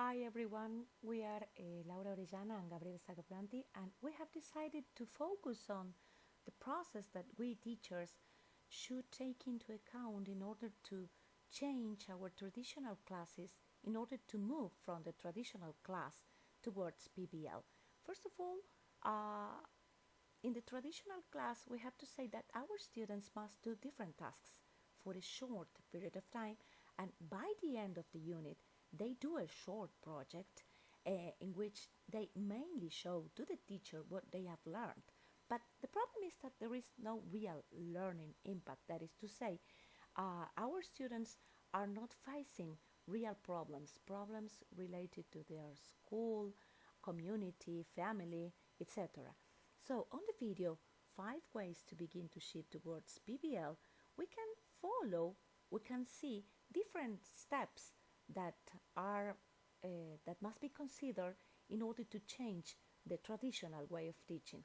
Hi everyone, we are Laura Orellana and Gabriel Sagripanti, and we have decided to focus on the process that we teachers should take into account in order to change our traditional classes, in order to move from the traditional class towards PBL. First of all, in the traditional class, we have to say that our students must do different tasks for a short period of time, and by the end of the unit, they do a short project in which they mainly show to the teacher what they have learned. But the problem is that there is no real learning impact. That is to say, our students are not facing real problems related to their school, community, family, etc. So on the video, 5 ways to begin to shift towards PBL, we can follow, we can see different steps that are that must be considered in order to change the traditional way of teaching.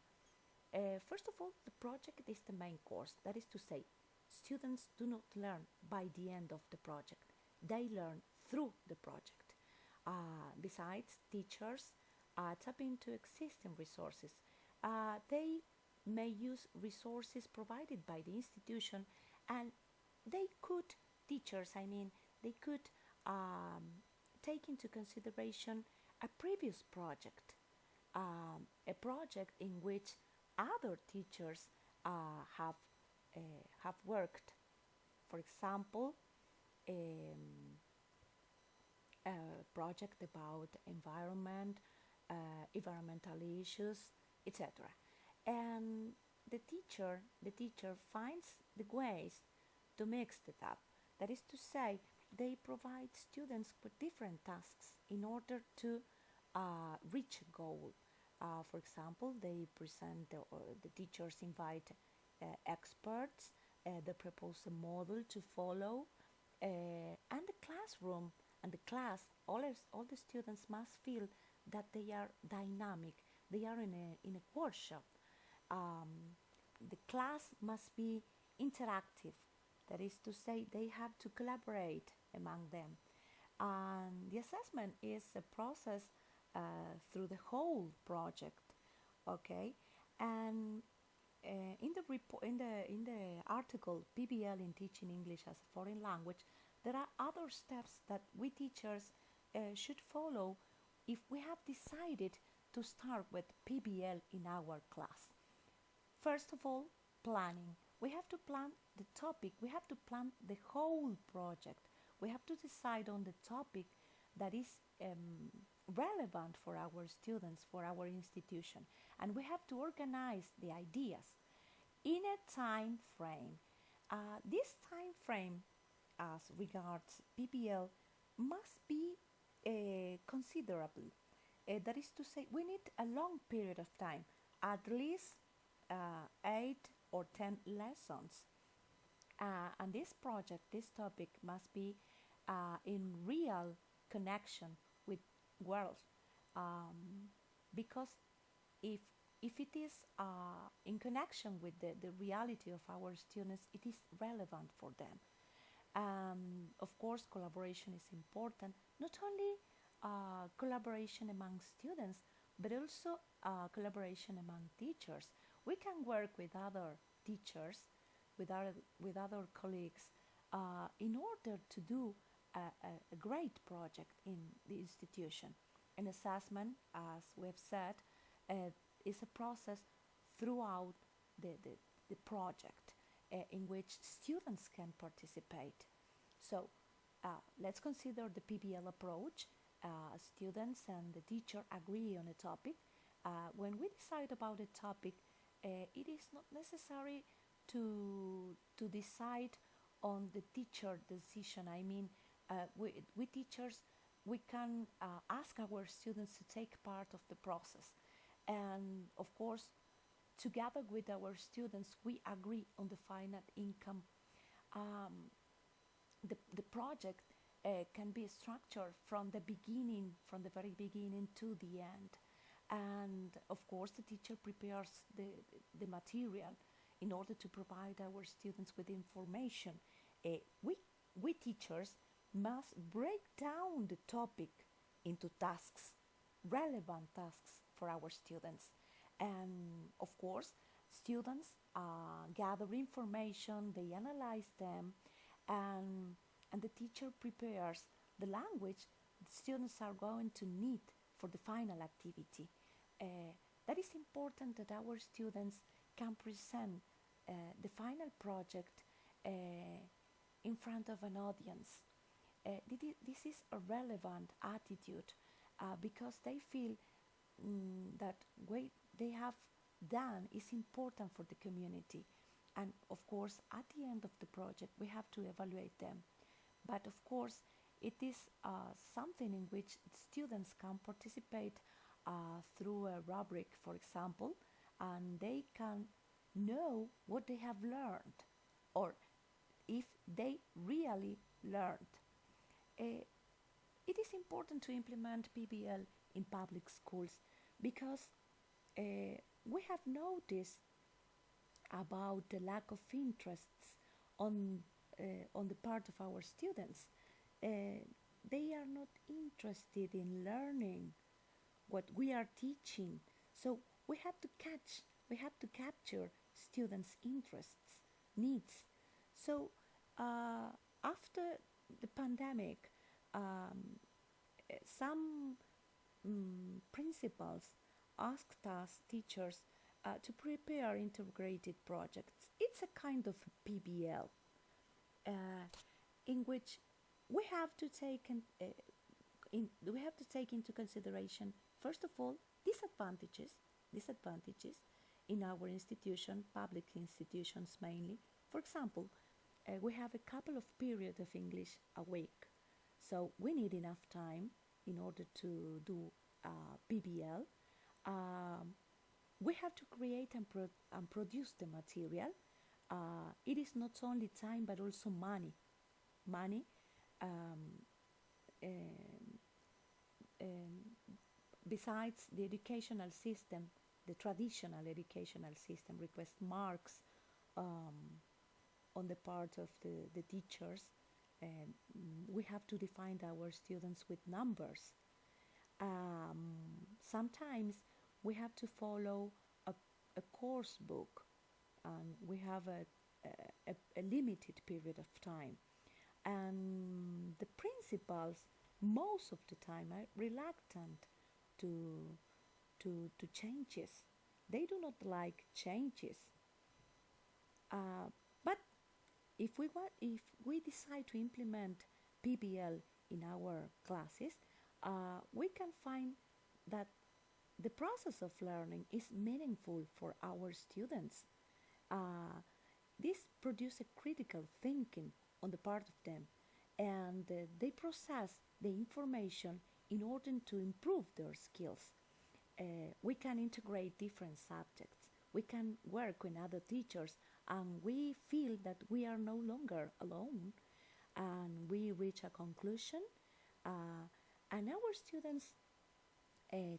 First of all, the project is the main course. That is to say, students do not learn by the end of the project. They learn through the project. Besides, teachers tap into existing resources. They may use resources provided by the institution, and they could, teachers, I mean, they could take into consideration a previous project, a project in which other teachers have have worked. For example, a project about environmental issues, etc. And the teacher finds the ways to mix it up. That is to say, they provide students with different tasks in order to reach a goal. For example, they present, or the teachers invite experts, they propose a model to follow, and the classroom and the class, all the students must feel that they are dynamic, they are in a workshop. The class must be interactive, that is to say, they have to collaborate among them. And the assessment is a process through the whole project, okay? And in the article PBL in Teaching English as a Foreign Language, there are other steps that we teachers should follow if we have decided to start with PBL in our class. First of all, planning. We have to plan the topic, we have to plan the whole project. We have to decide on the topic that is relevant for our students, for our institution, and we have to organize the ideas in a time frame. This time frame, as regards PBL, must be considerable. That is to say, we need a long period of time, at least 8 or 10 lessons. And this project, this topic, must be in real connection with world, because if if it is in connection with the reality of our students, it is relevant for them. Of course, collaboration is important, not only collaboration among students, but also collaboration among teachers. We can work with other teachers, with other colleagues, in order to do a great project in the institution. An assessment, as we have said, is a process throughout the project in which students can participate. So let's consider the PBL approach. Students and the teacher agree on a topic. When we decide about a topic, it is not necessary to decide on the teacher decision. I mean, we teachers, we can ask our students to take part of the process, and of course, together with our students, we agree on the final income. Um, the project can be structured from the beginning, from the very beginning to the end. And of course, the teacher prepares the material in order to provide our students with information. Uh, we, we teachers must break down the topic into tasks, relevant tasks for our students. And of course, students gather information, they analyze them, and, and the teacher prepares the language the students are going to need for the final activity. That is important that our students can present the final project in front of an audience. This is a relevant attitude because they feel that what they have done is important for the community. And of course, at the end of the project, we have to evaluate them. But of course, it is something in which students can participate through a rubric, for example, and they can know what they have learned or if they really learned. Uh, it is important to implement PBL in public schools because we have noticed about the lack of interests on on the part of our students. They are not interested in learning what we are teaching. So we have to capture students' interests, needs. So after the pandemic, um, some principals asked us teachers to prepare integrated projects. It's a kind of PBL uh, in which we have to take we have to take into consideration first of all disadvantages in our institution, public institutions mainly. For example, we have a couple of periods of English a week, so we need enough time in order to do PBL. Um, we have to create and produce the material. It is not only time but also money. Money. Um, um, Besides the educational system, the traditional educational system requests marks um, on the part of the teachers. And we have to define our students with numbers. Sometimes we have to follow a course book and we have a limited period of time. And the principals, most of the time, are reluctant to, to changes. They do not like changes. But if we decide to implement PBL in our classes, we can find that the process of learning is meaningful for our students. This produces a critical thinking on the part of them, and they process the information in order to improve their skills. We can integrate different subjects. We can work with other teachers, and we feel that we are no longer alone, and we reach a conclusion, uh, and our students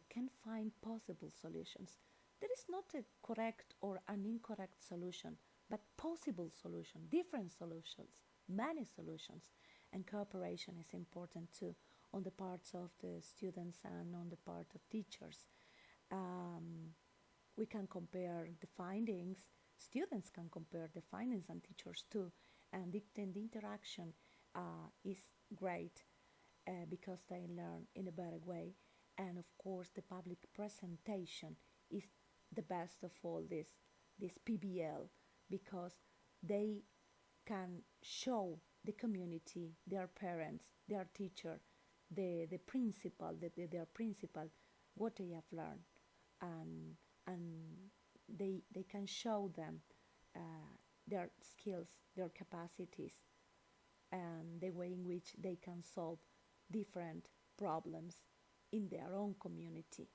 can find possible solutions. There is not a correct or an incorrect solution, but possible solution, different solutions, many solutions, and cooperation is important too on the parts of the students and on the part of teachers. Um, we can compare the findings. Students can compare the findings and teachers too, and the interaction is great because they learn in a better way. And of course, the public presentation is the best of all this PBL because they can show the community, their parents, their teacher, the principal, their principal, what they have learned, and they can show them their skills, their capacities, and the way in which they can solve different problems in their own community.